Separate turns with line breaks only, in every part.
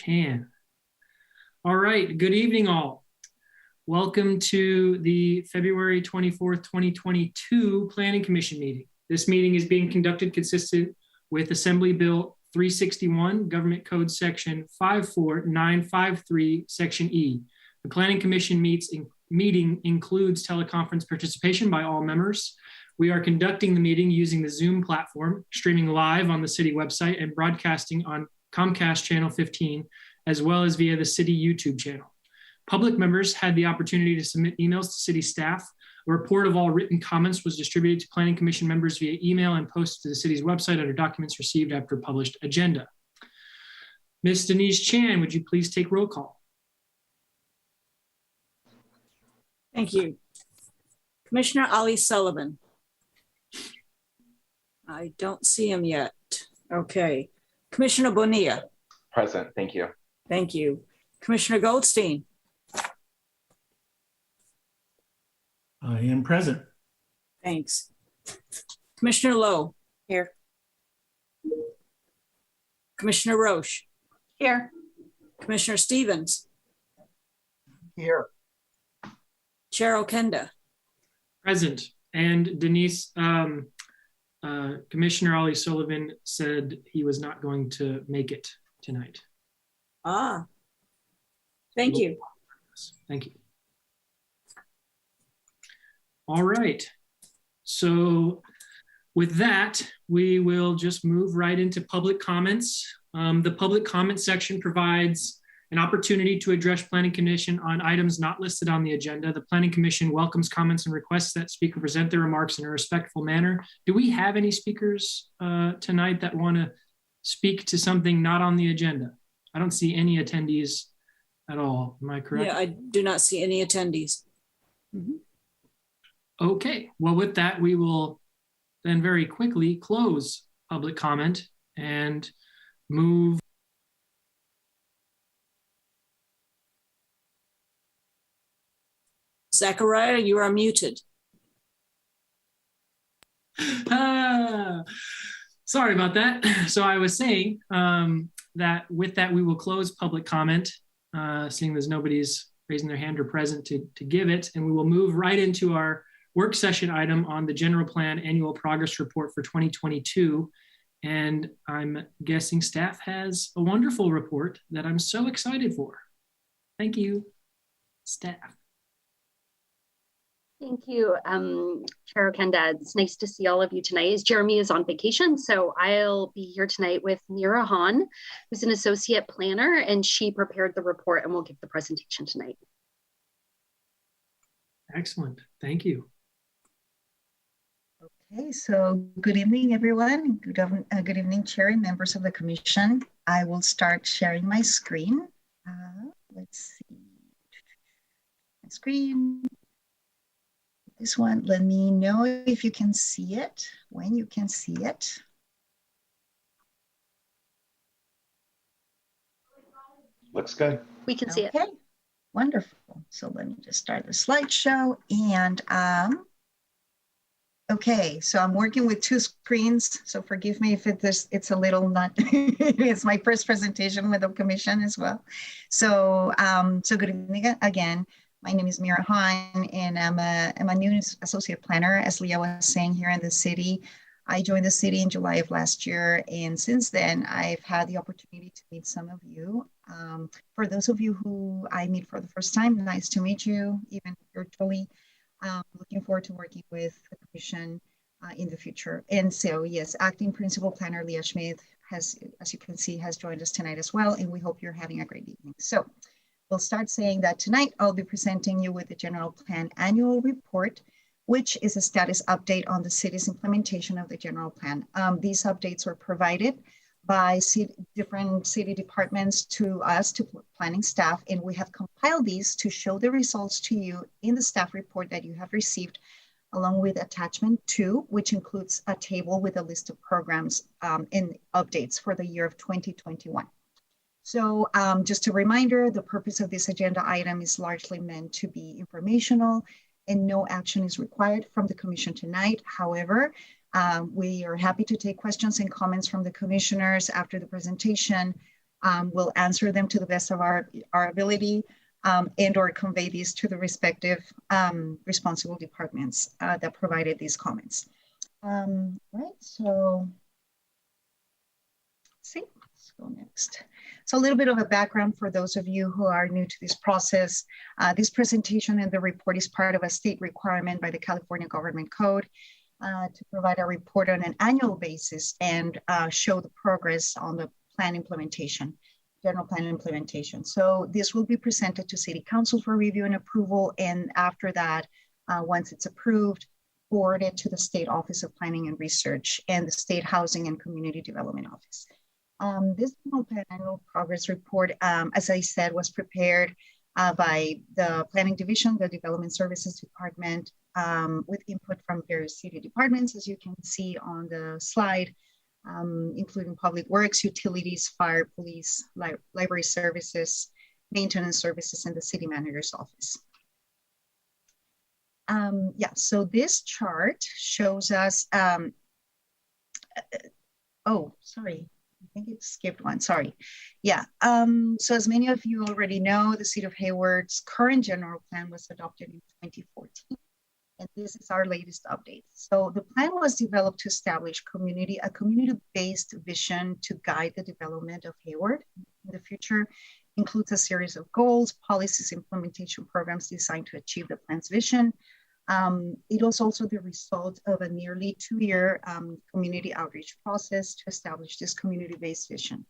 can. All right, good evening all. Welcome to the February 24th, 2022 Planning Commission meeting. This meeting is being conducted consistent with Assembly Bill 361, Government Code Section 54953, Section E. The Planning Commission meeting includes teleconference participation by all members. We are conducting the meeting using the Zoom platform, streaming live on the city website and broadcasting on Comcast Channel 15, as well as via the city YouTube channel. Public members had the opportunity to submit emails to city staff. A report of all written comments was distributed to Planning Commission members via email and posted to the city's website under documents received after published agenda. Ms. Denise Chan, would you please take roll call?
Thank you. Commissioner Ali Sullivan. I don't see him yet. Okay. Commissioner Bonilla.
Present, thank you.
Thank you. Commissioner Goldstein.
I am present.
Thanks. Commissioner Lowe.
Here.
Commissioner Roche.
Here.
Commissioner Stevens.
Here.
Chair Okenda.
Present. And Denise, Commissioner Ali Sullivan said he was not going to make it tonight.
Ah, thank you.
Thank you. All right. So with that, we will just move right into public comments. The public comment section provides an opportunity to address Planning Commission on items not listed on the agenda. The Planning Commission welcomes comments and requests that speaker present their remarks in a respectful manner. Do we have any speakers tonight that want to speak to something not on the agenda? I don't see any attendees at all. Am I correct?
Yeah, I do not see any attendees. Mm-hmm.
Okay, well, with that, we will then very quickly close public comment and move.
Zachariah, you are muted.
Sorry about that. So I was saying that with that, we will close public comment, seeing there's nobody's raising their hand or present to give it, and we will move right into our work session item on the general plan annual progress report for 2022. And I'm guessing staff has a wonderful report that I'm so excited for. Thank you, staff.
Thank you, Chair Okenda. It's nice to see all of you tonight. As Jeremy is on vacation, so I'll be here tonight with Mira Hahn, who's an associate planner, and she prepared the report and will give the presentation tonight.
Excellent, thank you.
Okay, so good evening, everyone. Good evening, Chair and members of the Commission. I will start sharing my screen. Let's see, my screen. This one, let me know if you can see it, when you can see it.
Looks good.
We can see it.
Okay, wonderful. So let me just start the slideshow and okay, so I'm working with two screens, so forgive me if it's a little not, it's my first presentation with the Commission as well. So, so good evening again. My name is Mira Hahn, and I'm a new associate planner, as Leah was saying, here in the city. I joined the city in July of last year, and since then, I've had the opportunity to meet some of you. For those of you who I meet for the first time, nice to meet you, even virtually. Looking forward to working with the Commission in the future. And so, yes, Acting Principal Planner Leah Schmidt has, as you can see, has joined us tonight as well, and we hope you're having a great evening. So we'll start saying that tonight I'll be presenting you with the General Plan Annual Report, which is a status update on the city's implementation of the General Plan. These updates were provided by different city departments to us, to planning staff, and we have compiled these to show the results to you in the staff report that you have received, along with attachment 2, which includes a table with a list of programs and updates for the year of 2021. So just a reminder, the purpose of this agenda item is largely meant to be informational, and no action is required from the Commission tonight. However, we are happy to take questions and comments from the commissioners after the presentation, We'll answer them to the best of our ability and or convey these to the respective responsible departments that provided these comments. Right, so let's see, let's go next. So a little bit of a background for those of you who are new to this process. This presentation and the report is part of a state requirement by the California Government Code to provide a report on an annual basis and show the progress on the plan implementation, general plan implementation. So this will be presented to City Council for review and approval. And after that, once it's approved, forwarded to the State Office of Planning and Research and the State Housing and Community Development Office. This general plan annual progress report, as I said, was prepared by the Planning Division, the Development Services Department, with input from various city departments, as you can see on the slide, including Public Works, Utilities, Fire, Police, Library Services, Maintenance Services, and the City Manager's Office. Yeah, so this chart shows us, oh, sorry. I think it skipped one, sorry. Yeah, so as many of you already know, the City of Hayward's current general plan was adopted in 2014. And this is our latest update. So the plan was developed to establish a community-based vision to guide the development of Hayward in the future, includes a series of goals, policies, implementation programs designed to achieve the plan's vision. It was also the result of a nearly 2-year community outreach process to establish this community-based vision.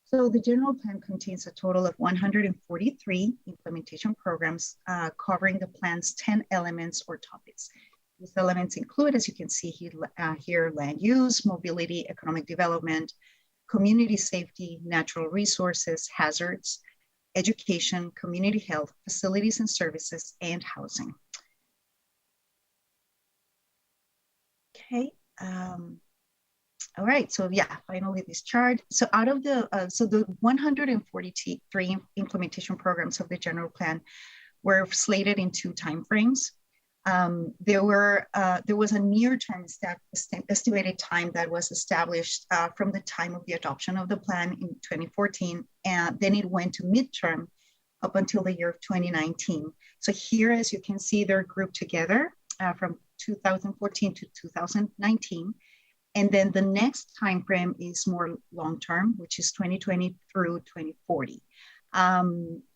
So the general plan contains a total of 143 implementation programs covering the plan's 10 elements or topics. These elements include, as you can see here, land use, mobility, economic development, community safety, natural resources, hazards, education, community health, facilities and services, and housing. Okay. All right, so yeah, finally this chart. So out of the, the 143 implementation programs of the general plan were slated in 2 timeframes. There was a near-term estimated time that was established from the time of the adoption of the plan in 2014, and then it went to midterm up until the year of 2019. So here, as you can see, they're grouped together from 2014 to 2019. And then the next time frame is more long-term, which is 2020 through 2040.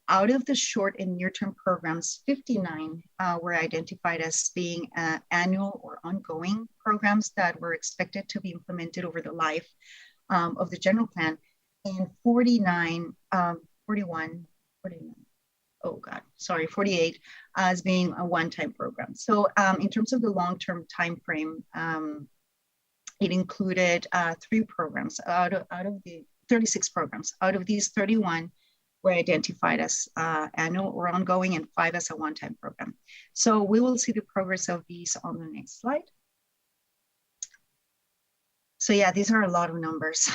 Out of the short and near-term programs, 59 were identified as being annual or ongoing programs that were expected to be implemented over the life of the general plan, and 48 as being a one-time program. So in terms of the long-term time frame, it included 3 programs out of the 36 programs. Out of these, 31 were identified as annual or ongoing, and 5 as a one-time program. So we will see the progress of these on the next slide. So yeah, these are a lot of numbers,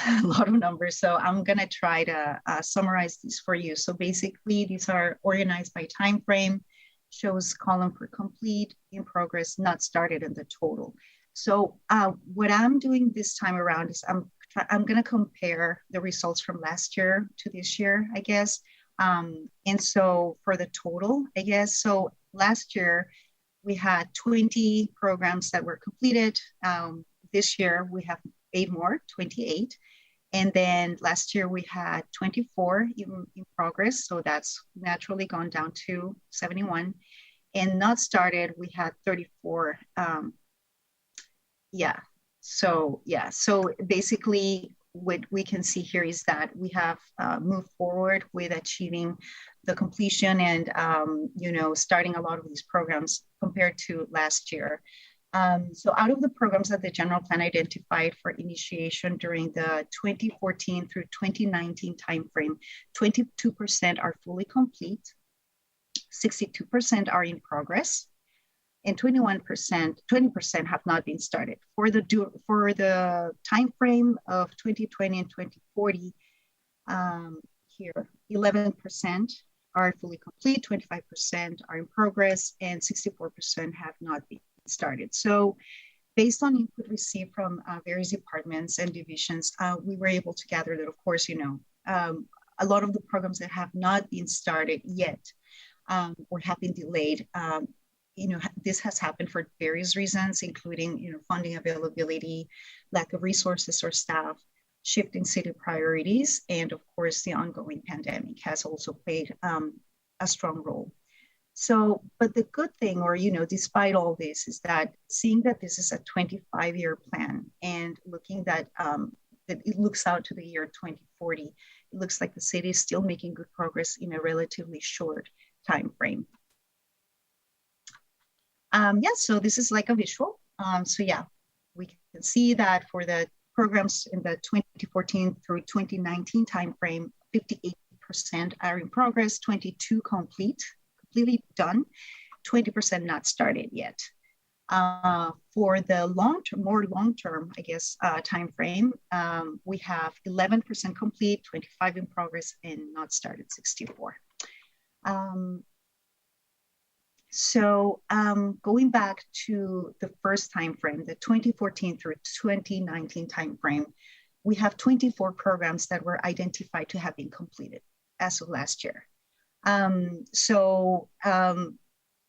So I'm gonna try to summarize these for you. So basically, these are organized by time frame, shows column for complete, in progress, not started, and the total. So what I'm doing this time around is I'm gonna compare the results from last year to this year, I guess. And so for the total, I guess, so last year we had 20 programs that were completed. This year we have 8 more, 28. And then last year we had 24 in progress. So that's naturally gone down to 71. And not started, we had 34. So basically what we can see here is that we have moved forward with achieving the completion and starting a lot of these programs compared to last year. So out of the programs that the general plan identified for initiation during the 2014 through 2019 timeframe, 22% are fully complete, 62% are in progress, and 20% have not been started. For the time frame of 2020 and 2040, here, 11% are fully complete, 25% are in progress, and 64% have not been started. So based on input received from various departments and divisions, we were able to gather that, of course, a lot of the programs that have not been started yet or have been delayed, this has happened for various reasons, including, funding availability, lack of resources or staff, shifting city priorities, and of course, the ongoing pandemic has also played a strong role. So, but the good thing, or, despite all this, is that seeing that this is a 25-year plan and looking that it looks out to the year 2040, it looks like the city is still making good progress in a relatively short time frame. So this is like a visual. We can see that for the programs in the 2014 through 2019 timeframe, 58% are in progress, 22 completely done, 20% not started yet. For the more long-term, timeframe, we have 11% complete, 25 in progress, and not started 64. Going back to the first time frame, the 2014 through 2019 time frame, we have 24 programs that were identified to have been completed as of last year.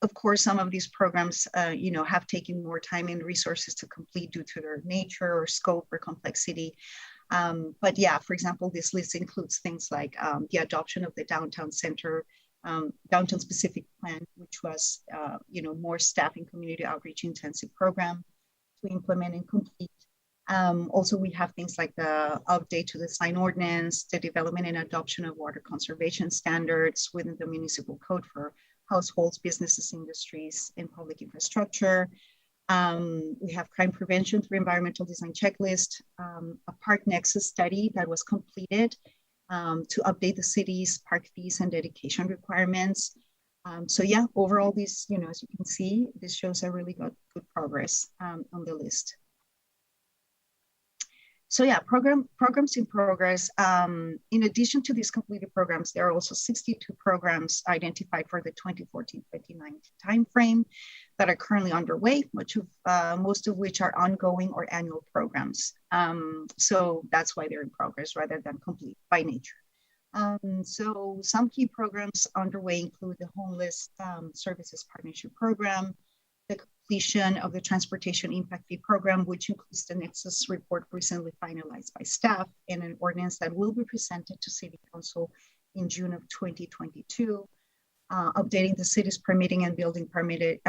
Of course, some of these programs, have taken more time and resources to complete due to their nature or scope or complexity. But yeah, for example, this list includes things like the adoption of the downtown center, downtown specific plan, which was, more staff and community outreach intensive program to implement and complete. Also, we have things like the update to the sign ordinance, the development and adoption of water conservation standards within the municipal code for households, businesses, industries, and public infrastructure. We have crime prevention through environmental design checklist, a park nexus study that was completed to update the city's park fees and dedication requirements. Overall, this, as you can see, this shows a really good progress on the list. Programs in progress. In addition to these completed programs, there are also 62 programs identified for the 2014-2019 timeframe that are currently underway, most of which are ongoing or annual programs. So that's why they're in progress rather than complete by nature. So some key programs underway include the Homeless Services Partnership Program, the completion of the Transportation Impact Fee Program, which includes the Nexus report recently finalized by staff and an ordinance that will be presented to City Council in June of 2022, updating the city's permitting and building permit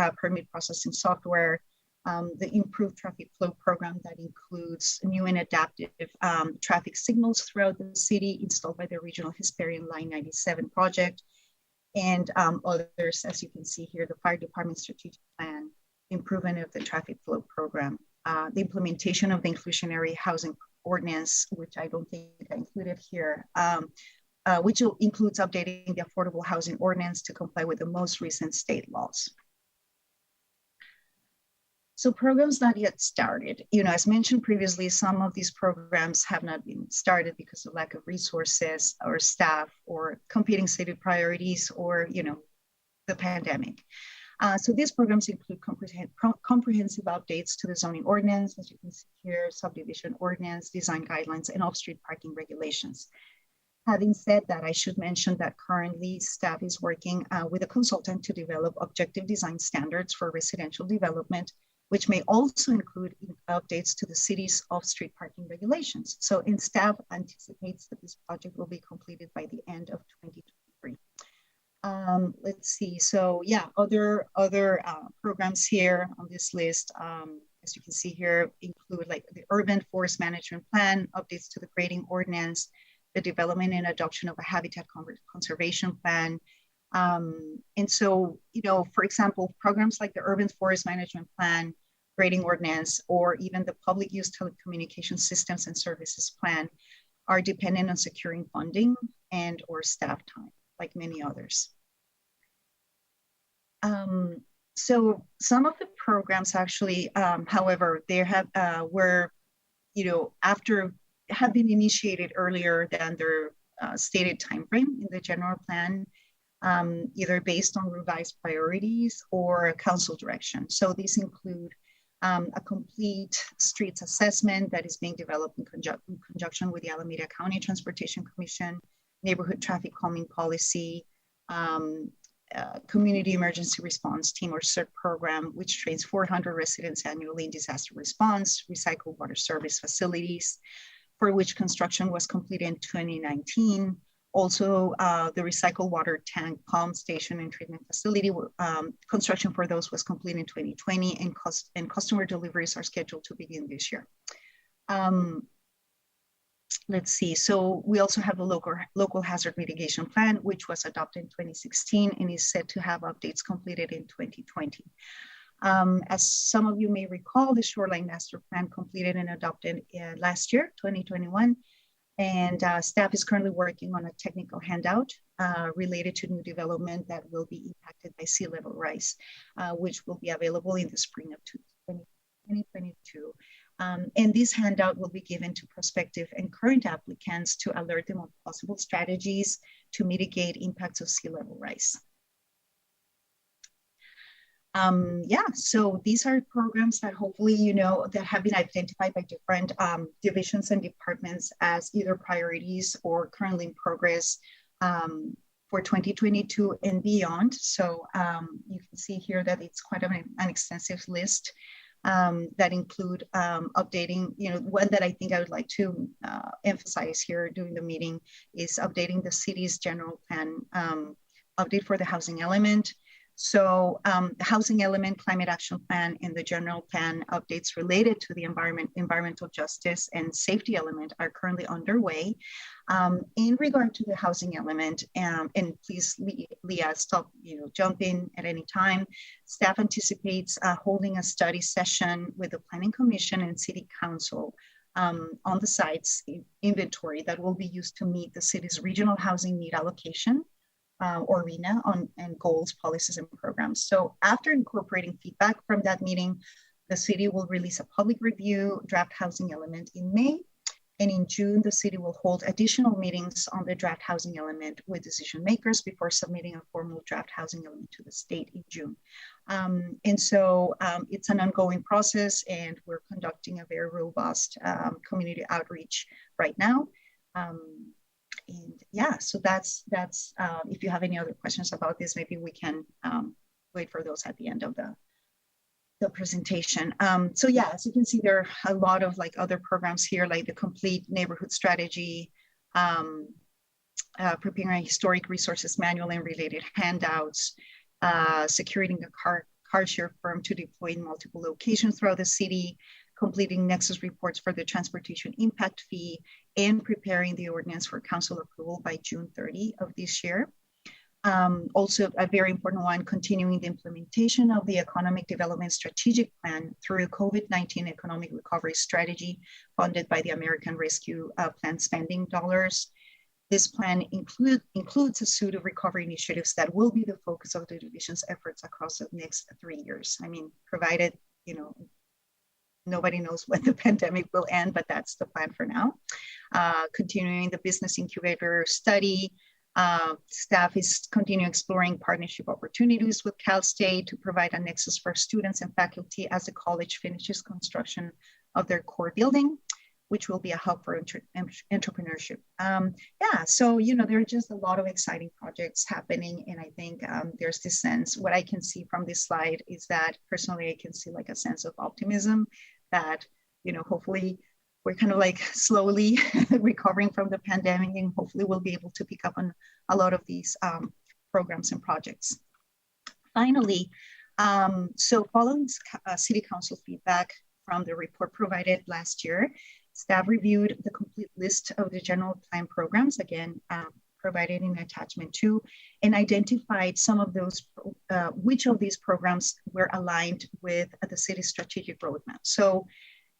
processing software, the Improved Traffic Flow Program that includes new and adaptive traffic signals throughout the city installed by the Regional Hesperian Line 97 project, and others, as you can see here, the Fire Department Strategic Plan, improvement of the Traffic Flow Program, the implementation of the Inclusionary Housing Ordinance, which I don't think I included here, which includes updating the Affordable Housing Ordinance to comply with the most recent state laws. So programs not yet started. As mentioned previously, some of these programs have not been started because of lack of resources or staff or competing city priorities or, the pandemic. So these programs include comprehensive updates to the zoning ordinance, as you can see here, subdivision ordinance, design guidelines, and off-street parking regulations. Having said that, I should mention that currently staff is working with a consultant to develop objective design standards for residential development, which may also include updates to the city's off-street parking regulations. So staff anticipates that this project will be completed by the end of 2023. Let's see, so yeah, other programs here on this list, as you can see here, include like the Urban Forest Management Plan, updates to the grading ordinance, the development and adoption of a habitat conservation plan. And so, for example, programs like the Urban Forest Management Plan, grading ordinance, or even the Public Use Telecommunication Systems and Services Plan are dependent on securing funding and or staff time, like many others. So some of the programs actually, however, they have have been initiated earlier than their stated timeframe in the general plan, either based on revised priorities or council direction. So these include a complete streets assessment that is being developed in conjunction with the Alameda County Transportation Commission, neighborhood traffic calming policy, community emergency response team or CERT program, which trains 400 residents annually in disaster response, recycled water service facilities, for which construction was completed in 2019. Also, the recycled water tank pump station and treatment facility, construction for those was completed in 2020, and customer deliveries are scheduled to begin this year. Let's see, so we also have a local hazard mitigation plan, which was adopted in 2016 and is set to have updates completed in 2020. As some of you may recall, the Shoreline Master Plan completed and adopted last year, 2021, and staff is currently working on a technical handout related to new development that will be impacted by sea level rise, which will be available in the spring of 2022. And this handout will be given to prospective and current applicants to alert them on possible strategies to mitigate impacts of sea level rise. Yeah, so these are programs that hopefully you know that have been identified by different divisions and departments as either priorities or currently in progress for 2022 and beyond. So you can see here that it's quite an extensive list that include updating, one that I think I would like to emphasize here during the meeting is updating the city's general plan update for the housing element. So the housing element, climate action plan, and the general plan updates related to the environmental justice and safety element are currently underway. In regard to the housing element, and please, Leah, stop, jump in at any time. Staff anticipates holding a study session with the Planning Commission and City Council on the sites inventory that will be used to meet the city's regional housing need allocation or RENA and goals, policies, and programs. So after incorporating feedback from that meeting, the city will release a public review draft housing element in May. And in June, the city will hold additional meetings on the draft housing element with decision makers before submitting a formal draft housing element to the state in June. And so it's an ongoing process, and we're conducting a very robust community outreach right now. And yeah, so that's if you have any other questions about this, maybe we can wait for those at the end of the presentation. So yeah, as you can see, there are a lot of other programs here, like the complete neighborhood strategy, preparing a historic resources manual and related handouts, securing a car share firm to deploy in multiple locations throughout the city, completing nexus reports for the transportation impact fee, and preparing the ordinance for council approval by June 30 of this year. Also, a very important one, continuing the implementation of the Economic Development Strategic Plan through COVID-19 Economic Recovery Strategy funded by the American Rescue Plan spending dollars. This plan includes a suite of recovery initiatives that will be the focus of the division's efforts across the next 3 years. I mean, provided, nobody knows when the pandemic will end, but that's the plan for now. Continuing the business incubator study, staff is continuing exploring partnership opportunities with Cal State to provide a nexus for students and faculty as the college finishes construction of their core building, which will be a hub for entrepreneurship. Yeah, so, there are just a lot of exciting projects happening. And I think there's this sense, what I can see from this slide is that personally, I can see a sense of optimism that, hopefully we're kind of slowly recovering from the pandemic, and hopefully we'll be able to pick up on a lot of these programs and projects. Finally, so following City Council feedback from the report provided last year, staff reviewed the complete list of the general plan programs, again, provided in attachment 2, and identified some of those, which of these programs were aligned with the city's strategic roadmap. So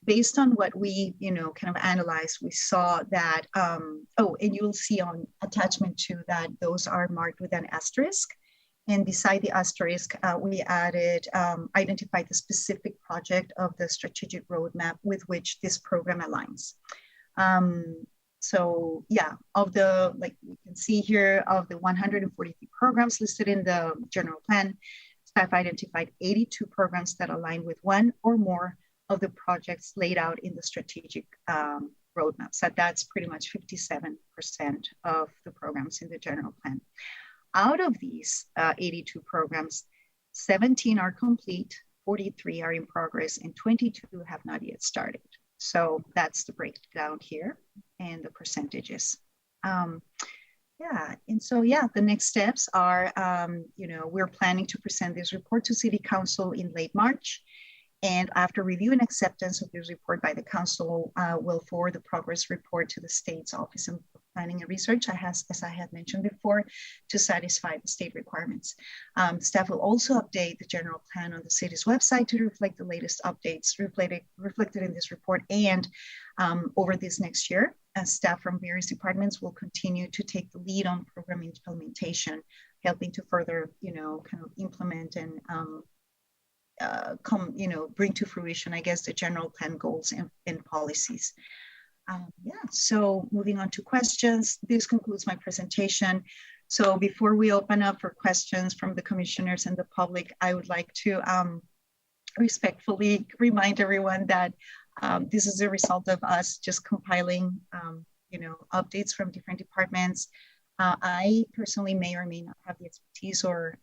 based on what we, kind of analyzed, we saw that, and you'll see on attachment 2 that those are marked with an asterisk. And beside the asterisk, we added, identified the specific project of the strategic roadmap with which this program aligns. So yeah, of the, you can see here, of the 143 programs listed in the general plan, staff identified 82 programs that align with one or more of the projects laid out in the strategic roadmap. So that's pretty much 57% of the programs in the general plan. Out of these 82 programs, 17 are complete, 43 are in progress, and 22 have not yet started. So that's the breakdown here and the percentages. The next steps are, we're planning to present this report to City Council in late March. And after review and acceptance of this report by the council, we'll forward the progress report to the state's Office of Planning and Research, as I had mentioned before, to satisfy the state requirements. Staff will also update the general plan on the city's website to reflect the latest updates reflected in this report. And over this next year, staff from various departments will continue to take the lead on program implementation, helping to further, kind of implement and bring to fruition, I guess, the general plan goals and policies. So moving on to questions, this concludes my presentation. So before we open up for questions from the commissioners and the public, I would like to respectfully remind everyone that this is a result of us just compiling, updates from different departments. I personally may or may not have the expertise or,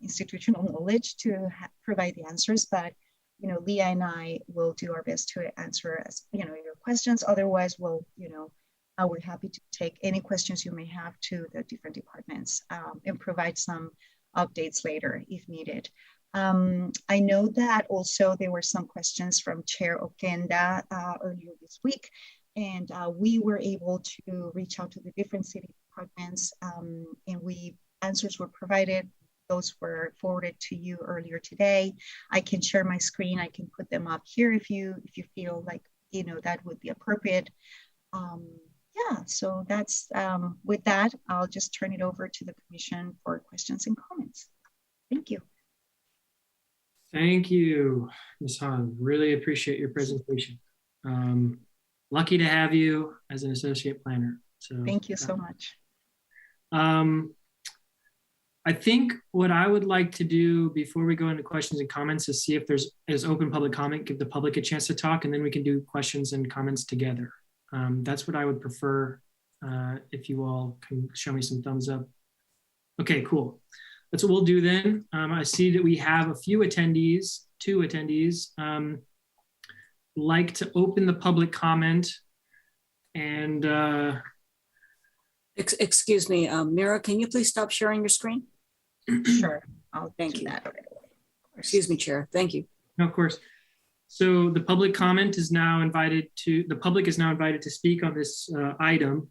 institutional knowledge to provide the answers, but, Leah and I will do our best to answer, your questions. Otherwise, we're happy to take any questions you may have to the different departments and provide some updates later if needed. I know that also there were some questions from Chair Okenda earlier this week, and we were able to reach out to the different city departments, and answers were provided. Those were forwarded to you earlier today. I can share my screen. I can put them up here if you feel like that would be appropriate. So that's with that. I'll just turn it over to the commission for questions and comments. Thank you.
Thank you, Ms. Hahn. Really appreciate your presentation. Lucky to have you as an associate planner. So
thank you so much.
I think what I would like to do before we go into questions and comments is see if there's open public comment, give the public a chance to talk, and then we can do questions and comments together. That's what I would prefer, if you all can show me some thumbs up. Okay, cool. That's what we'll do then. I see that we have a few attendees, 2 attendees. Like to open the public comment and
Excuse me, Mira, can you please stop sharing your screen?
Sure, I'll
Thank you.
that right away.
Excuse me, Chair. Thank you.
No, of course. So the public comment is now invited to, the public is now invited to speak on this item.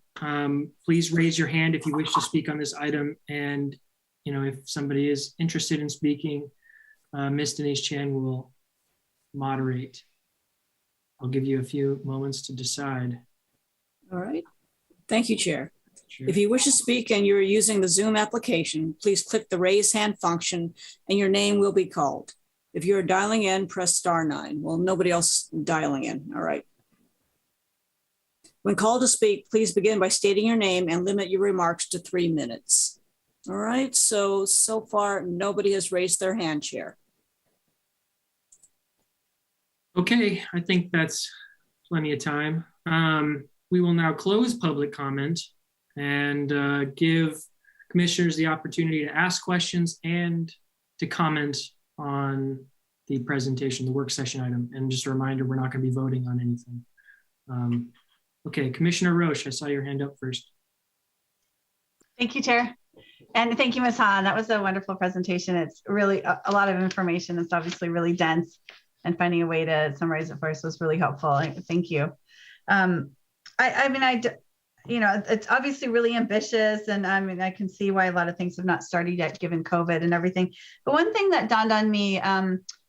Please raise your hand if you wish to speak on this item. And, if somebody is interested in speaking, Ms. Denise Chan will moderate. I'll give you a few moments to decide.
All right. Thank you, Chair.
Sure.
If you wish to speak and you're using the Zoom application, please click the raise hand function and your name will be called. If you're dialing in, press *9. Well, nobody else dialing in. All right. When called to speak, please begin by stating your name and limit your remarks to 3 minutes. All right. So far, nobody has raised their hand, Chair.
Okay, I think that's plenty of time. We will now close public comment and give commissioners the opportunity to ask questions and to comment on the presentation, the work session item. And just a reminder, we're not going to be voting on anything. Okay, Commissioner Roche, I saw your hand up first.
Thank you, Chair. And thank you, Ms. Hahn. That was a wonderful presentation. It's really a lot of information. It's obviously really dense, and finding a way to summarize it for us was really helpful. Thank you. It's obviously really ambitious, and I can see why a lot of things have not started yet given COVID and everything. But one thing that dawned on me,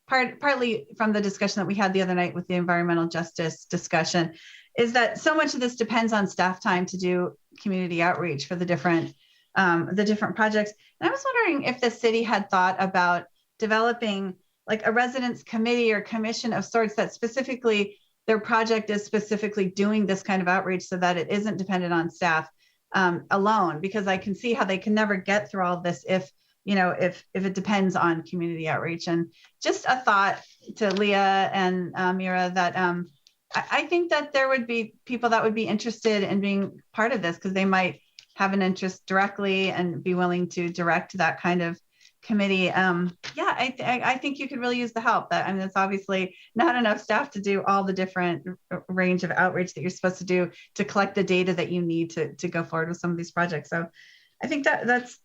partly from the discussion that we had the other night with the environmental justice discussion, is that so much of this depends on staff time to do community outreach for the different projects. And I was wondering if the city had thought about developing like a residents committee or commission of sorts that specifically their project is specifically doing this kind of outreach so that it isn't dependent on staff alone, because I can see how they can never get through all of this if it depends on community outreach. And just a thought to Leah and Mira that I think that there would be people that would be interested in being part of this because they might have an interest directly and be willing to direct that kind of committee. Yeah, I think you could really use the help. That, I mean, it's obviously not enough staff to do all the different range of outreach that you're supposed to do to collect the data that you need to go forward with some of these projects. So I think that's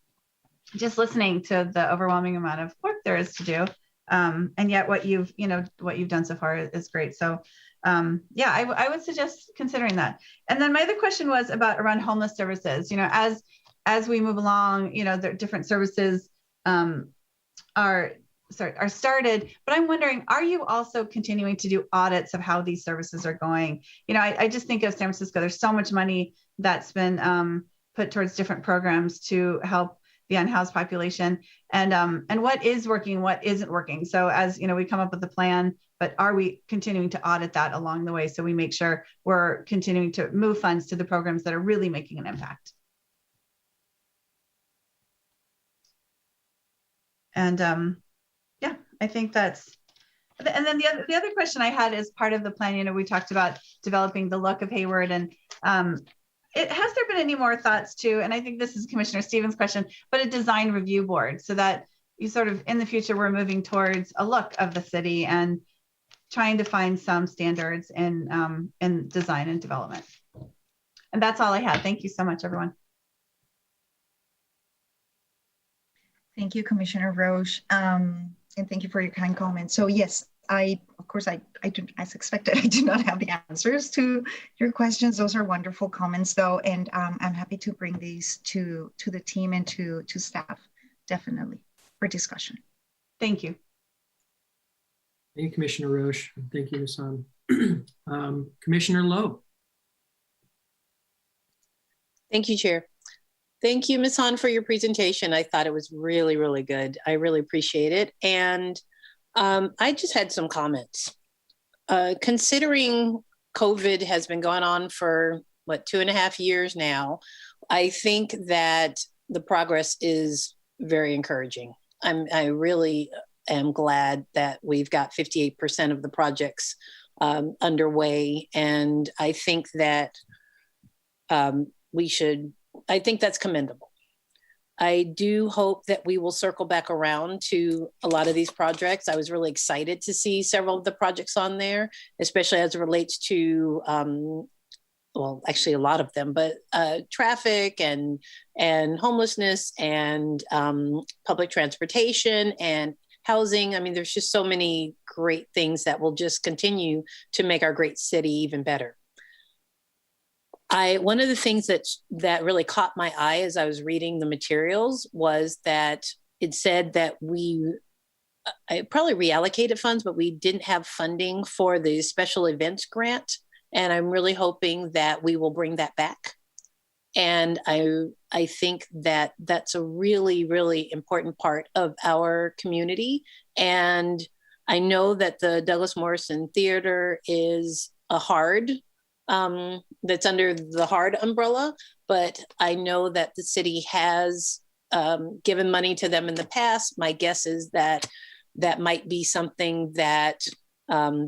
just listening to the overwhelming amount of work there is to do. And yet what you've done so far is great. So yeah, I would suggest considering that. And then my other question was around homeless services. You know, as we move along, you know, the different services are started, but I'm wondering, are you also continuing to do audits of how these services are going? You know, I just think of San Francisco, there's so much money that's been put towards different programs to help the unhoused population, and what is working, what isn't working. So as you know, we come up with a plan, but are we continuing to audit that along the way so we make sure we're continuing to move funds to the programs that are really making an impact? And yeah, I think that's, and then the other question I had is part of the plan. You know, we talked about developing the look of Hayward, and has there been any more thoughts to, and I think this is Commissioner Stevens' question, but a design review board so that you sort of in the future we're moving towards a look of the city and trying to find some standards in design and development. And that's all I had. Thank you so much, everyone.
Thank you, Commissioner Roche, and thank you for your kind comments. So yes, of course, I do, as expected, I do not have the answers to your questions. Those are wonderful comments, though, and I'm happy to bring these to the team and to staff, definitely, for discussion.
Thank you.
Thank you, Commissioner Roche. Thank you, Ms. Han. Commissioner Lowe.
Thank you, Chair. Thank you, Ms. Han, for your presentation. I thought it was really, really good. I really appreciate it. And I just had some comments. Considering COVID has been going on for, 2.5 years now, I think that the progress is very encouraging. I really am glad that we've got 58% of the projects underway. And I think that I think that's commendable. I do hope that we will circle back around to a lot of these projects. I was really excited to see several of the projects on there, especially as it relates to, well, actually a lot of them, but traffic and homelessness and public transportation and housing. I mean, there's just so many great things that will just continue to make our great city even better. One of the things that really caught my eye as I was reading the materials was that it said that I probably reallocated funds, but we didn't have funding for the special events grant. And I'm really hoping that we will bring that back. And I think that that's a really, really important part of our community. And I know that the Douglas Morrison Theater is a HARD, that's under the HARD umbrella, but I know that the city has given money to them in the past. My guess is that that might be something that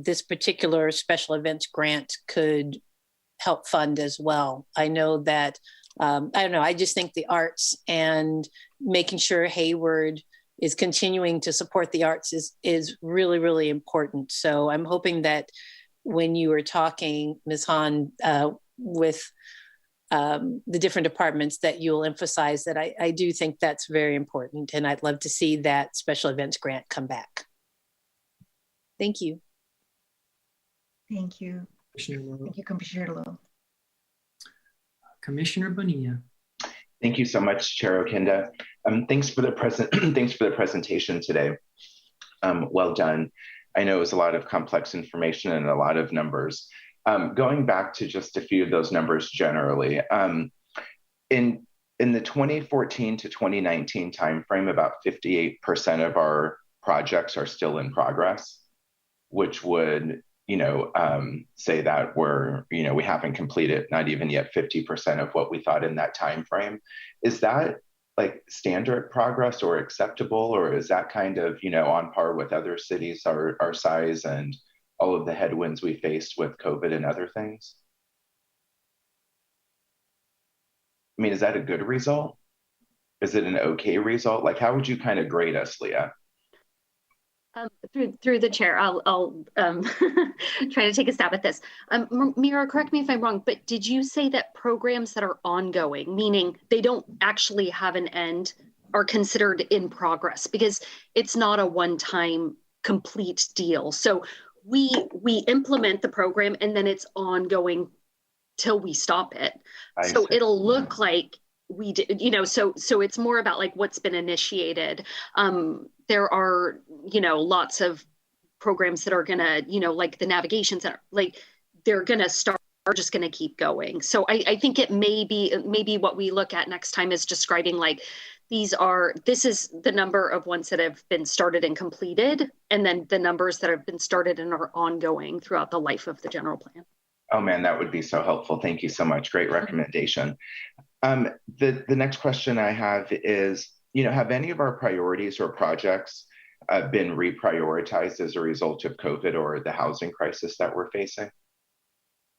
this particular special events grant could help fund as well. I know that, I don't know, I just think the arts and making sure Hayward is continuing to support the arts is really, really important. So I'm hoping that when you were talking, Ms. Han, with the different departments, that you'll emphasize that I do think that's very important. And I'd love to see that special events grant come back. Thank you.
Thank you. Thank you, Commissioner Lowe.
Commissioner Bonilla.
Thank you so much, Chair Okinda. Thanks for the presentation today. Well done. I know it was a lot of complex information and a lot of numbers. Going back to just a few of those numbers generally, in the 2014 to 2019 timeframe, about 58% of our projects are still in progress, which would, say that we haven't completed not even yet 50% of what we thought in that timeframe. Is that like standard progress or acceptable, or is that kind of, on par with other cities our size? And all of the headwinds we faced with COVID and other things? I mean, is that a good result? Is it an okay result? Like, how would you kind of grade us, Leah?
Through the chair, I'll try to take a stab at this. Mira, correct me if I'm wrong, but did you say that programs that are ongoing, meaning they don't actually have an end, are considered in progress? Because it's not a one-time complete deal. So we implement the program and then it's ongoing till we stop it. So it'll look like we did, so it's more about like what's been initiated. There are, lots of programs that are gonna, like the navigation center, like they're gonna start, are just gonna keep going. So I think it maybe what we look at next time is describing like, this is the number of ones that have been started and completed, and then the numbers that have been started and are ongoing throughout the life of the general plan.
Oh man, that would be so helpful. Thank you so much. Great recommendation. The next question I have is, have any of our priorities or projects been reprioritized as a result of COVID or the housing crisis that we're facing?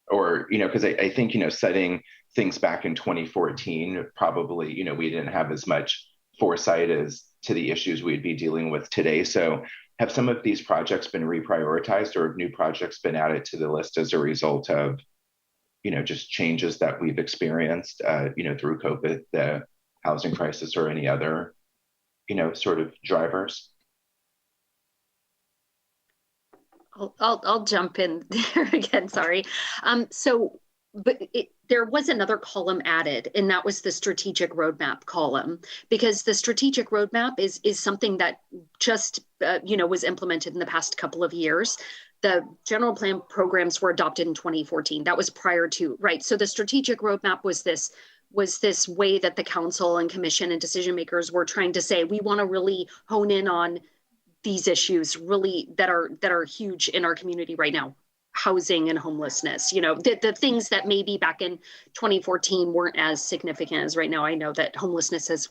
Or, because I think, setting things back in 2014, probably, we didn't have as much foresight as to the issues we'd be dealing with today. So have some of these projects been reprioritized, or have new projects been added to the list as a result of, just changes that we've experienced, through COVID, the housing crisis, or any other, sort of drivers?
I'll jump in there again, sorry. There was another column added, and that was the strategic roadmap column, because the strategic roadmap is something that just, was implemented in the past couple of years. The general plan programs were adopted in 2014. That was prior to, right? So the strategic roadmap was this way that the council and commission and decision makers were trying to say, we want to really hone in on these issues really that are huge in our community right now. Housing and homelessness, the things that maybe back in 2014 weren't as significant as right now. I know that homelessness has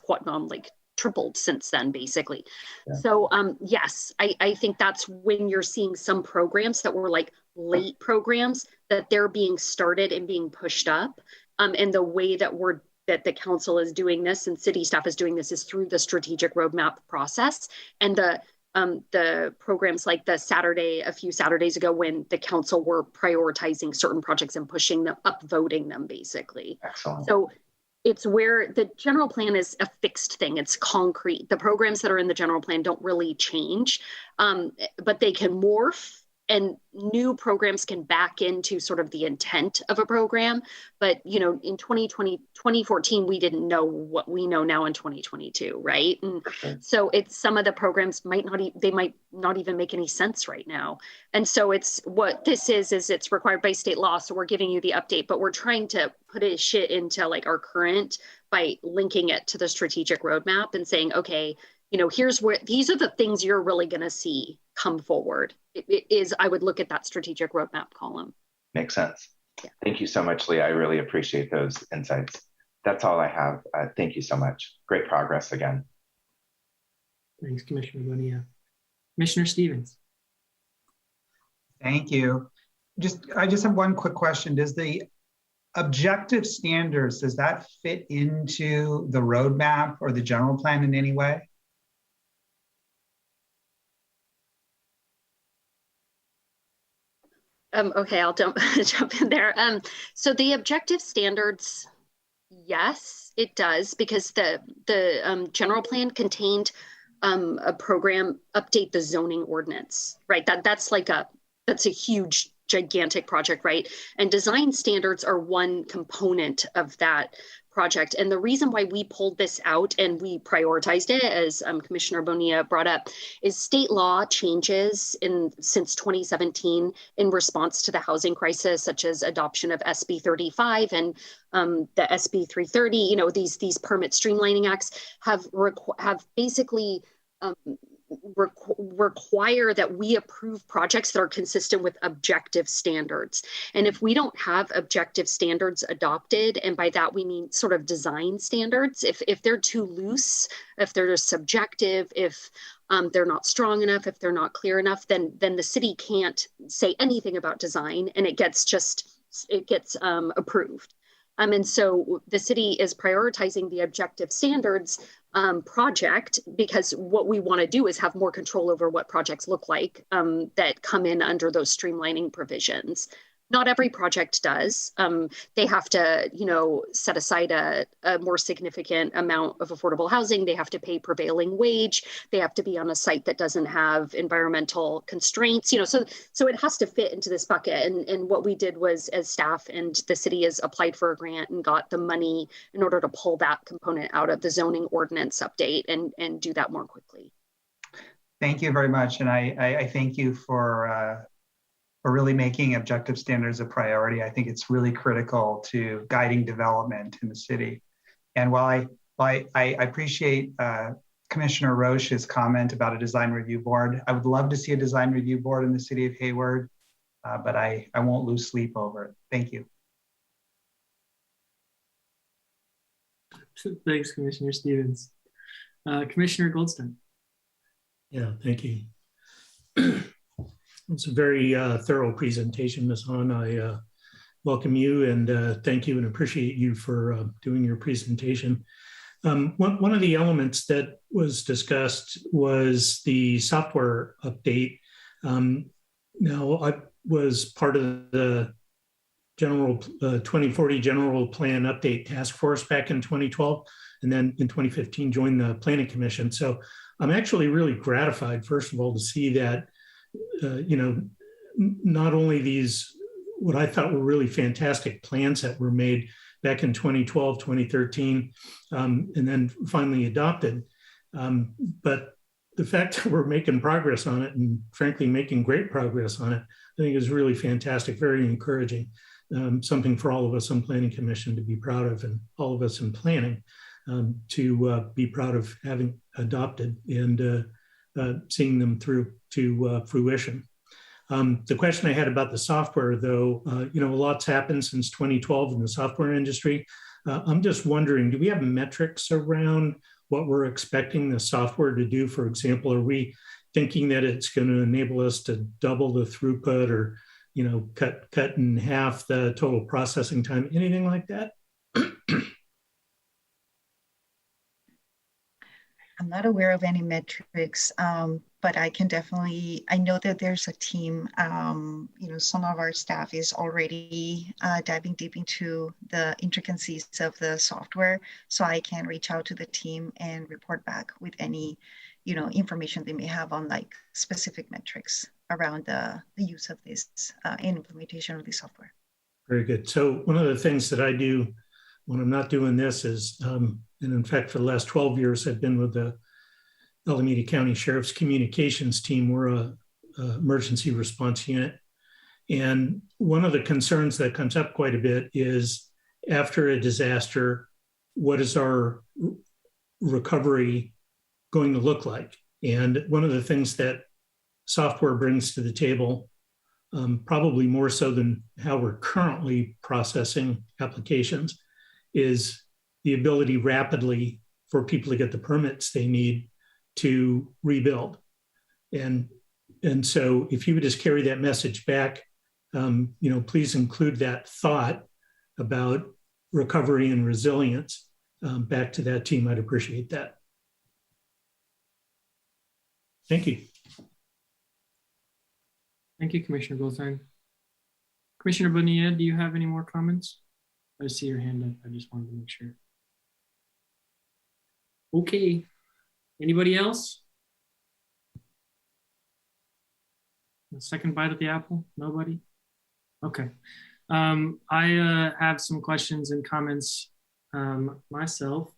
tripled since then, basically. Yeah. So yes, I think that's when you're seeing some programs that were like late programs, that they're being started and being pushed up. And the way that the council is doing this and city staff is doing this is through the strategic roadmap process. And the programs like a few Saturdays ago, when the council were prioritizing certain projects and pushing them up, voting them basically.
Excellent.
So it's where the general plan is a fixed thing. It's concrete. The programs that are in the general plan don't really change, but they can morph, and new programs can back into sort of the intent of a program. But, in 2014, we didn't know what we know now in 2022, right? And so it's some of the programs might not even make any sense right now. And so it's what this is it's required by state law. So we're giving you the update, but we're trying to put it shit into like our current by linking it to the strategic roadmap and saying, okay, here's where these are the things you're really going to see come forward. It is, I would look at that strategic roadmap column.
Makes sense.
Yeah.
Thank you so much, Leah. I really appreciate those insights. That's all I have. Thank you so much. Great progress again.
Thanks, Commissioner Bonilla. Commissioner Stevens.
Thank you. I just have one quick question. Does the objective standards, does that fit into the roadmap or the general plan in any way?
Okay, I'll jump in there. So the objective standards, yes, it does, because the general plan contained a program, update the zoning ordinance, right? That's a huge, gigantic project, right? And design standards are one component of that project. And the reason why we pulled this out and we prioritized it, as Commissioner Bonilla brought up, is state law changes since 2017 in response to the housing crisis, such as adoption of SB 35 and the SB 330. These permit streamlining acts have basically require that we approve projects that are consistent with objective standards. And if we don't have objective standards adopted, and by that we mean sort of design standards, if they're too loose, if they're subjective, if they're not strong enough, if they're not clear enough, then the city can't say anything about design, and it gets approved. And so the city is prioritizing the objective standards project, because what we want to do is have more control over what projects look like that come in under those streamlining provisions. Not every project does. They have to, set aside a more significant amount of affordable housing. They have to pay prevailing wage. They have to be on a site that doesn't have environmental constraints. So it has to fit into this bucket. And what we did was, as staff and the city has applied for a grant and got the money in order to pull that component out of the zoning ordinance update and do that more quickly.
Thank you very much. And I thank you for really making objective standards a priority. I think it's really critical to guiding development in the city. And while I appreciate Commissioner Roche's comment about a design review board, I would love to see a design review board in the city of Hayward, but I won't lose sleep over it. Thank you.
Thanks, Commissioner Stevens. Commissioner Goldstein.
Yeah, thank you. It's a very thorough presentation, Ms. Hahn. I welcome you and thank you and appreciate you for doing your presentation. One of the elements that was discussed was the software update. Now, I was part of the 2040 General Plan Update Task Force back in 2012, and then in 2015 joined the Planning Commission. So I'm actually really gratified, first of all, to see that not only these, what I thought were really fantastic plans that were made back in 2012, 2013, and then finally adopted, but the fact that we're making progress on it, and frankly, making great progress on it, I think is really fantastic, very encouraging, something for all of us on Planning Commission to be proud of, and all of us in planning to be proud of having adopted and seeing them through to fruition. The question I had about the software, though, a lot's happened since 2012 in the software industry. I'm just wondering, do we have metrics around what we're expecting the software to do? For example, are we thinking that it's going to enable us to double the throughput, or cut in half the total processing time, anything like that?
I'm not aware of any metrics, but I can definitely, I know that there's a team, some of our staff is already diving deep into the intricacies of the software. So I can reach out to the team and report back with any, information they may have on like specific metrics around the use of this implementation of the software.
Very good. So one of the things that I do when I'm not doing this is, and in fact, for the last 12 years, I've been with the Alameda County Sheriff's Communications Team. We're a emergency response unit. And one of the concerns that comes up quite a bit is, after a disaster, what is our recovery going to look like? And one of the things that software brings to the table, probably more so than how we're currently processing applications, is the ability rapidly for people to get the permits they need to rebuild. And so if you would just carry that message back, please include that thought about recovery and resilience back to that team. I'd appreciate that. Thank you.
Thank you, Commissioner Goldstein. Commissioner Bonilla, do you have any more comments? I see your hand up. I just wanted to make sure. Okay. Anybody else? A second bite at the apple? Nobody? Okay. I have some questions and comments myself.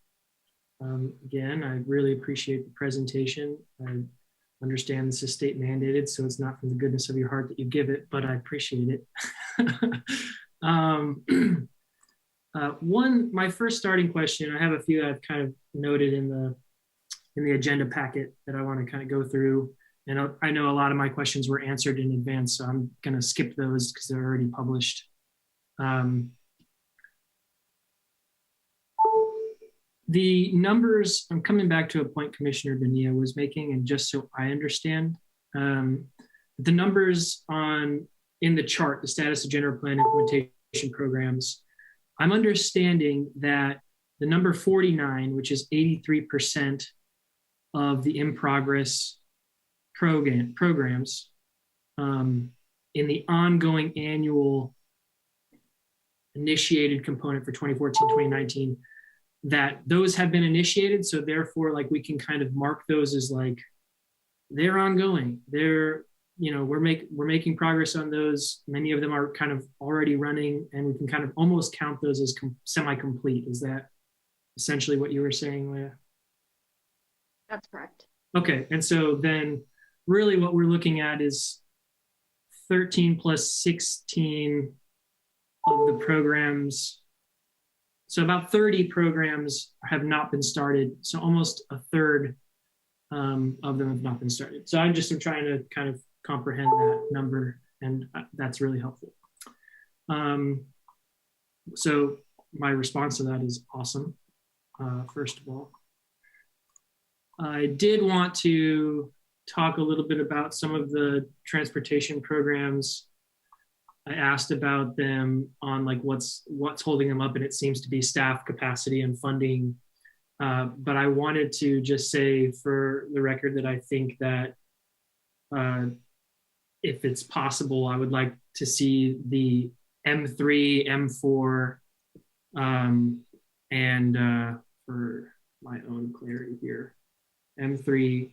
Again, I really appreciate the presentation. I understand this is state mandated, so it's not from the goodness of your heart that you give it, but I appreciate it. My first starting question, I have a few I've kind of noted in the agenda packet that I want to kind of go through. And I know a lot of my questions were answered in advance, so I'm going to skip those because they're already published. the numbers, I'm coming back to a point Commissioner Bonilla was making, and just so I understand, the numbers in the chart, the status of general plan implementation programs, I'm understanding that the number 49, which is 83% of the in-progress programs in the ongoing annual initiated component for 2014, 2019, that those have been initiated. So therefore, like, we can kind of mark those as like, they're ongoing. They're, we're making progress on those. Many of them are kind of already running, and we can kind of almost count those as semi-complete. Is that essentially what you were saying, Leah?
That's correct.
Okay, and so then really what we're looking at is 13 plus 16 of the programs. So about 30 programs have not been started. So almost a third of them have not been started. So I'm trying to kind of comprehend that number, and that's really helpful. So my response to that is awesome, first of all. I did want to talk a little bit about some of the transportation programs. I asked about them on like what's holding them up, and it seems to be staff capacity and funding. But I wanted to just say for the record that I think that if it's possible, I would like to see the M3, M4, and for my own clarity here, M3,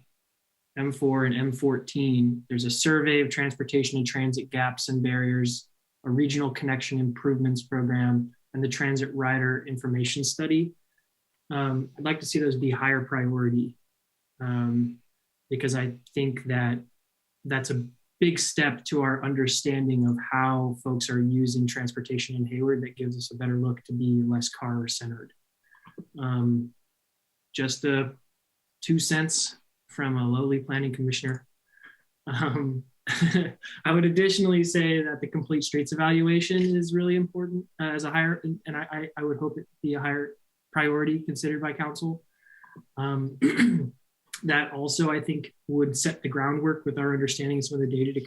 M4, and M14, there's a survey of transportation and transit gaps and barriers, a regional connection improvements program, and the transit rider information study. I'd like to see those be higher priority because I think that that's a big step to our understanding of how folks are using transportation in Hayward that gives us a better look to be less car centered. Just 2 cents from a lowly planning commissioner. I would additionally say that the complete streets evaluation is really important as a higher, and I would hope it be a higher priority considered by council. That also, I think, would set the groundwork with our understanding of some of the data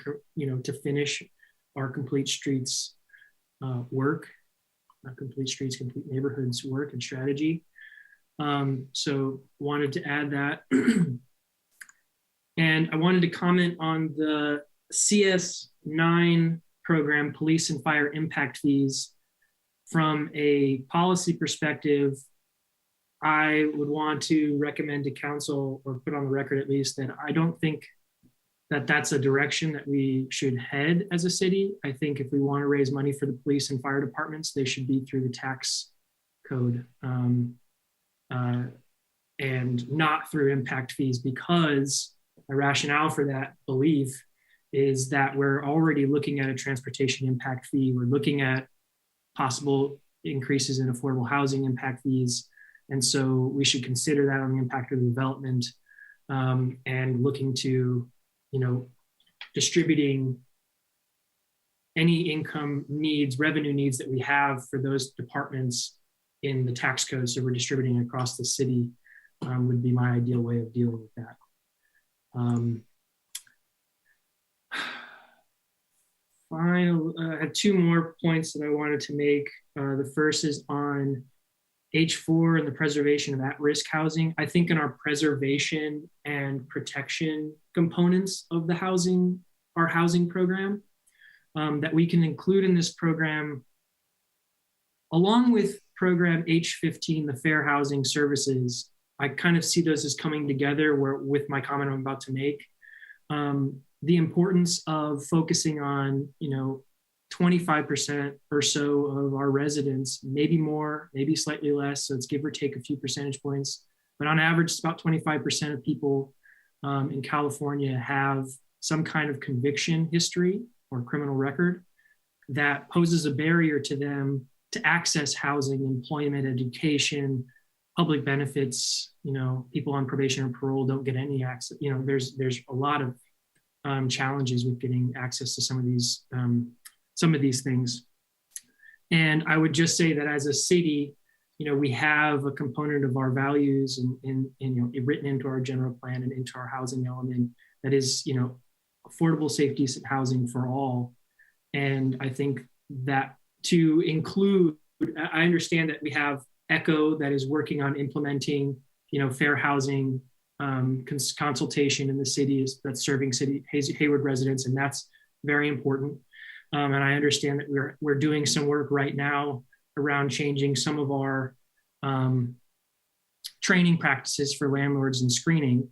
to finish our complete streets work, complete streets, complete neighborhoods work and strategy. So wanted to add that. And I wanted to comment on the CS9 program, police and fire impact fees. From a policy perspective, I would want to recommend to council, or put on the record at least, that I don't think that that's a direction that we should head as a city. I think if we want to raise money for the police and fire departments, they should be through the tax code and not through impact fees, because the rationale for that belief is that we're already looking at a transportation impact fee. We're looking at possible increases in affordable housing impact fees. And so we should consider that on the impact of the development and looking to, distributing any income needs, revenue needs that we have for those departments in the tax code. So we're distributing across the city would be my ideal way of dealing with that. I have 2 more points that I wanted to make. The first is on H4 and the preservation of at-risk housing. I think in our preservation and protection components of our housing program, that we can include in this program, along with program H15, the fair housing services. I kind of see those as coming together with my comment I'm about to make. The importance of focusing on, 25% or so of our residents, maybe more, maybe slightly less, so it's give or take a few percentage points, but on average, it's about 25% of people in California have some kind of conviction history or criminal record that poses a barrier to them to access housing, employment, education, public benefits. People on probation or parole don't get any access. There's a lot of challenges with getting access to some of these things. And I would just say that as a city, we have a component of our values and written into our general plan and into our housing element that is, affordable, safe, decent housing for all. And I think that to include, I understand that we have ECHO that is working on implementing, fair housing consultation in the cities that's serving Hayward residents, and that's very important. And I understand that we're doing some work right now around changing some of our training practices for landlords and screening.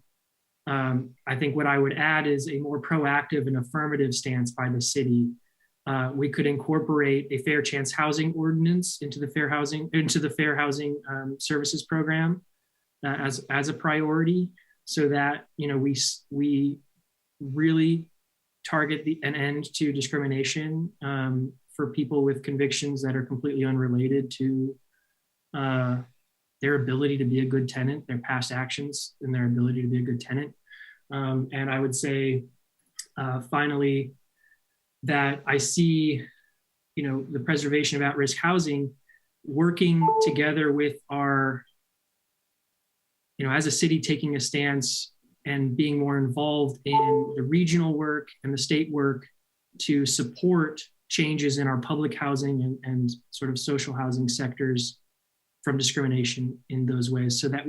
I think what I would add is a more proactive and affirmative stance by the city. We could incorporate a fair chance housing ordinance into the fair housing services program as a priority, so that we really target an end to discrimination for people with convictions that are completely unrelated to their ability to be a good tenant, their past actions, and their ability to be a good tenant. And I would say, finally, that I see, the preservation of at-risk housing working together with our, as a city, taking a stance and being more involved in the regional work and the state work to support changes in our public housing and sort of social housing sectors from discrimination in those ways, so that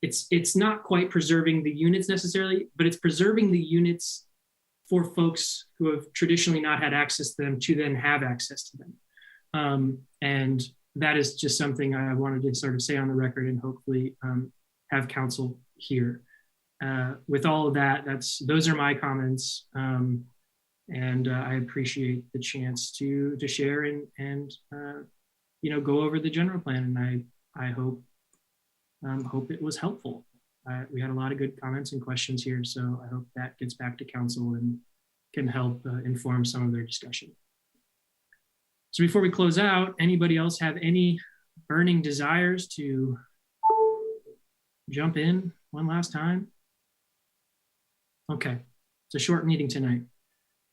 it's not quite preserving the units necessarily, but it's preserving the units for folks who have traditionally not had access to them to then have access to them. And that is just something I wanted to sort of say on the record, and hopefully have council hear. With all of that, those are my comments. And I appreciate the chance to share and go over the general plan. And I hope it was helpful. We had a lot of good comments and questions here, so I hope that gets back to council and can help inform some of their discussion. So before we close out, anybody else have any burning desires to jump in one last time? Okay, it's a short meeting tonight.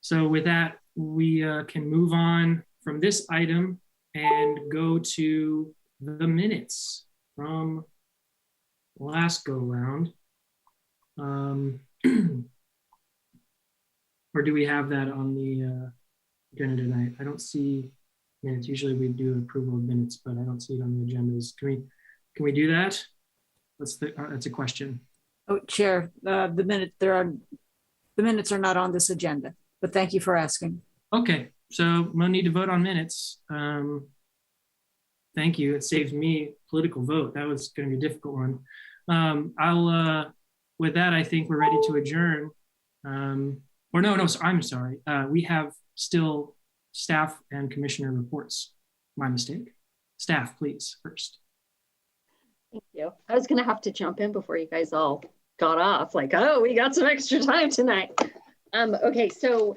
So with that, we can move on from this item and go to the minutes from last go round. Or do we have that on the agenda tonight? I don't see minutes. Usually we do approval of minutes, but I don't see it on the agendas. Can we do that? That's a question.
Oh, Chair, the minutes are not on this agenda, but thank you for asking.
Okay, so no need to vote on minutes. Thank you. It saves me a political vote. That was going to be a difficult one. With that, I think we're ready to adjourn. I'm sorry. We have still staff and commissioner reports. My mistake. Staff, please, first.
Thank you. I was going to have to jump in before you guys all got off. Like, oh, we got some extra time tonight. Okay, so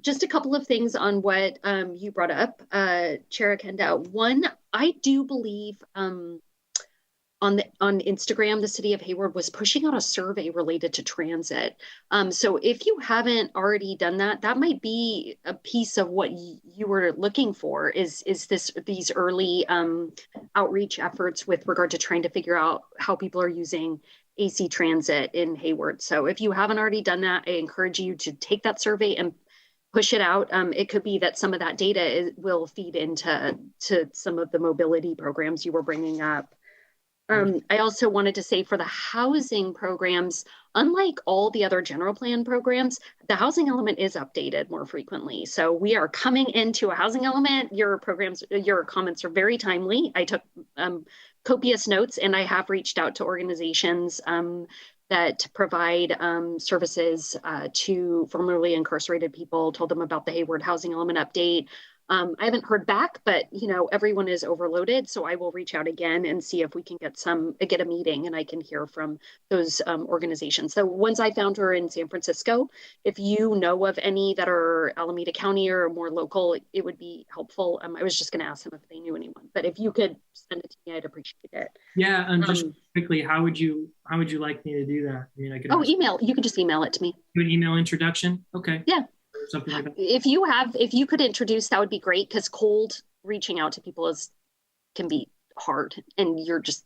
just a couple of things on what you brought up, Chair Kenda. One, I do believe on Instagram, the city of Hayward was pushing out a survey related to transit. So if you haven't already done that, that might be a piece of what you were looking for is these early outreach efforts with regard to trying to figure out how people are using AC transit in Hayward. So if you haven't already done that, I encourage you to take that survey and push it out. It could be that some of that data will feed into some of the mobility programs you were bringing up. I also wanted to say for the housing programs, unlike all the other general plan programs, the housing element is updated more frequently. So we are coming into a housing element. Your comments are very timely. I took copious notes, and I have reached out to organizations that provide services to formerly incarcerated people, told them about the Hayward housing element update. I haven't heard back, but everyone is overloaded. So I will reach out again and see if we can get a meeting, and I can hear from those organizations. So ones I found are in San Francisco. If you know of any that are Alameda County or more local, it would be helpful. I was just going to ask them if they knew anyone, but if you could send it to me, I'd appreciate it.
Yeah, and just quickly, how would you like me to do that? I mean, I could.
Email. You could just email it to me.
Do an email introduction. Okay.
Yeah.
Something like that.
If you could introduce, that would be great, because cold reaching out to people can be hard, and you're just,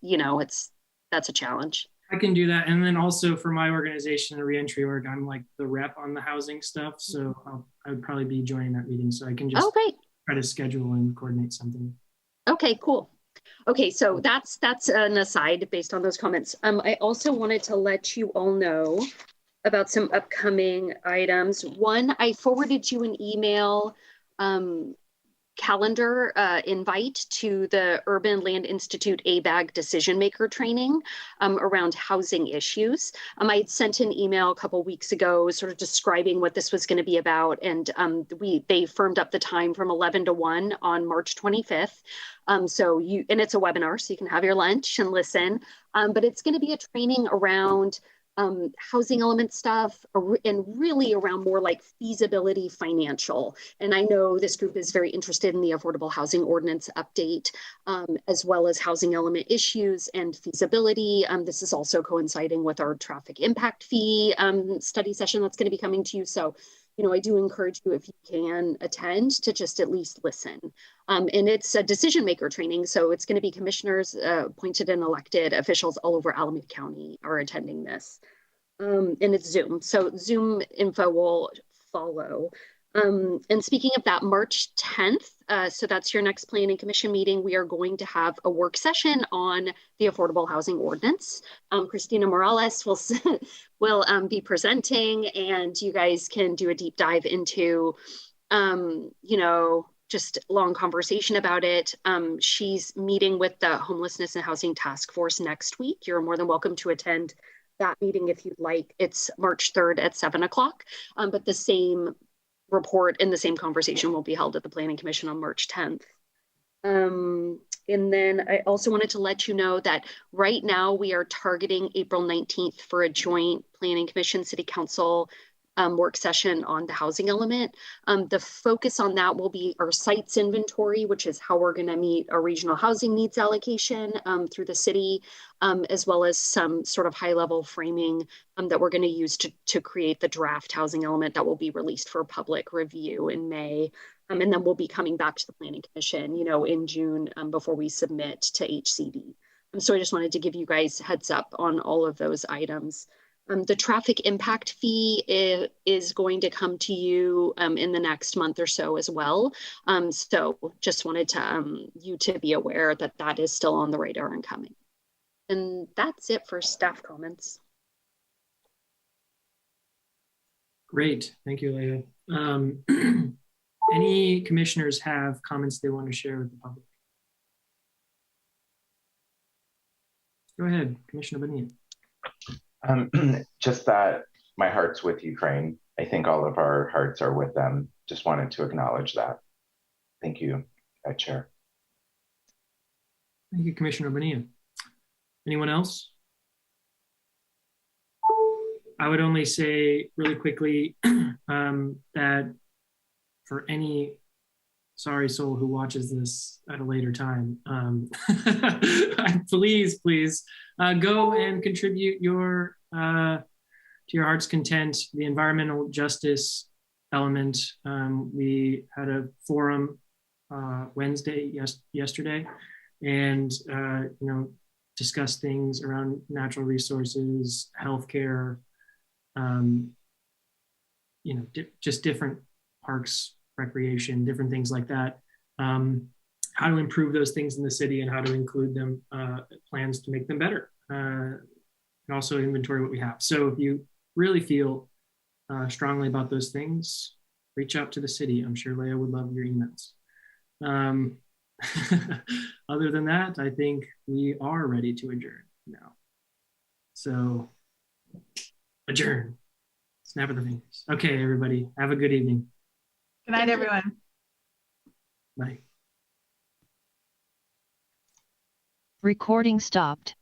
that's a challenge.
I can do that. And then also for my organization, the reentry org, I'm like the rep on the housing stuff. So I would probably be joining that meeting. So I can just try to schedule and coordinate something.
Okay, cool. Okay, so that's an aside based on those comments. I also wanted to let you all know about some upcoming items. One, I forwarded you an email calendar invite to the Urban Land Institute ABAG decision maker training around housing issues. I had sent an email a couple weeks ago sort of describing what this was going to be about, and they firmed up the time from 11 to 1 on March 25th. And it's a webinar, so you can have your lunch and listen, but it's going to be a training around housing element stuff, and really around more like feasibility financial. And I know this group is very interested in the Affordable Housing Ordinance update, as well as housing element issues and feasibility. This is also coinciding with our traffic impact fee study session that's going to be coming to you. So, I do encourage you, if you can attend, to just at least listen. And it's a decision maker training. So it's going to be commissioners, appointed and elected officials all over Alameda County are attending this. And it's Zoom. So Zoom info will follow. And speaking of that, March 10th, so that's your next Planning Commission meeting, we are going to have a work session on the Affordable Housing Ordinance. Christina Morales will be presenting, and you guys can do a deep dive into, just long conversation about it. She's meeting with the Homelessness and Housing Task Force next week. You're more than welcome to attend that meeting if you'd like. It's March 3rd at 7 o'clock, but the same report and the same conversation will be held at the Planning Commission on March 10th. And then I also wanted to let you know that right now we are targeting April 19th for a joint Planning Commission City Council work session on the housing element. The focus on that will be our sites inventory, which is how we're going to meet our regional housing needs allocation through the city, as well as some sort of high level framing that we're going to use to create the draft housing element that will be released for public review in May. And then we'll be coming back to the Planning Commission, in June before we submit to HCD. So I just wanted to give you guys heads up on all of those items. The traffic impact fee is going to come to you in the next month or so as well. So just wanted to you to be aware that that is still on the radar and coming. And that's it for staff comments.
Great, thank you, Leah. Any commissioners have comments they want to share with the public? Go ahead, Commissioner Bonilla.
Just that my heart's with Ukraine. I think all of our hearts are with them. Just wanted to acknowledge that. Thank you, Chair.
Thank you, Commissioner Bonilla. Anyone else? I would only say really quickly that for any sorry soul who watches this at a later time, please go and contribute your to your heart's content, the environmental justice element. We had a forum yesterday, and discussed things around natural resources, healthcare, just different parks, recreation, different things like that. How to improve those things in the city and how to include them, plans to make them better, and also inventory what we have. So if you really feel strongly about those things, reach out to the city. I'm sure Leah would love your emails. Other than that, I think we are ready to adjourn now. So adjourn. Snap of the fingers. Okay, everybody, have a good evening.
Good night, everyone.
Bye.
Recording stopped.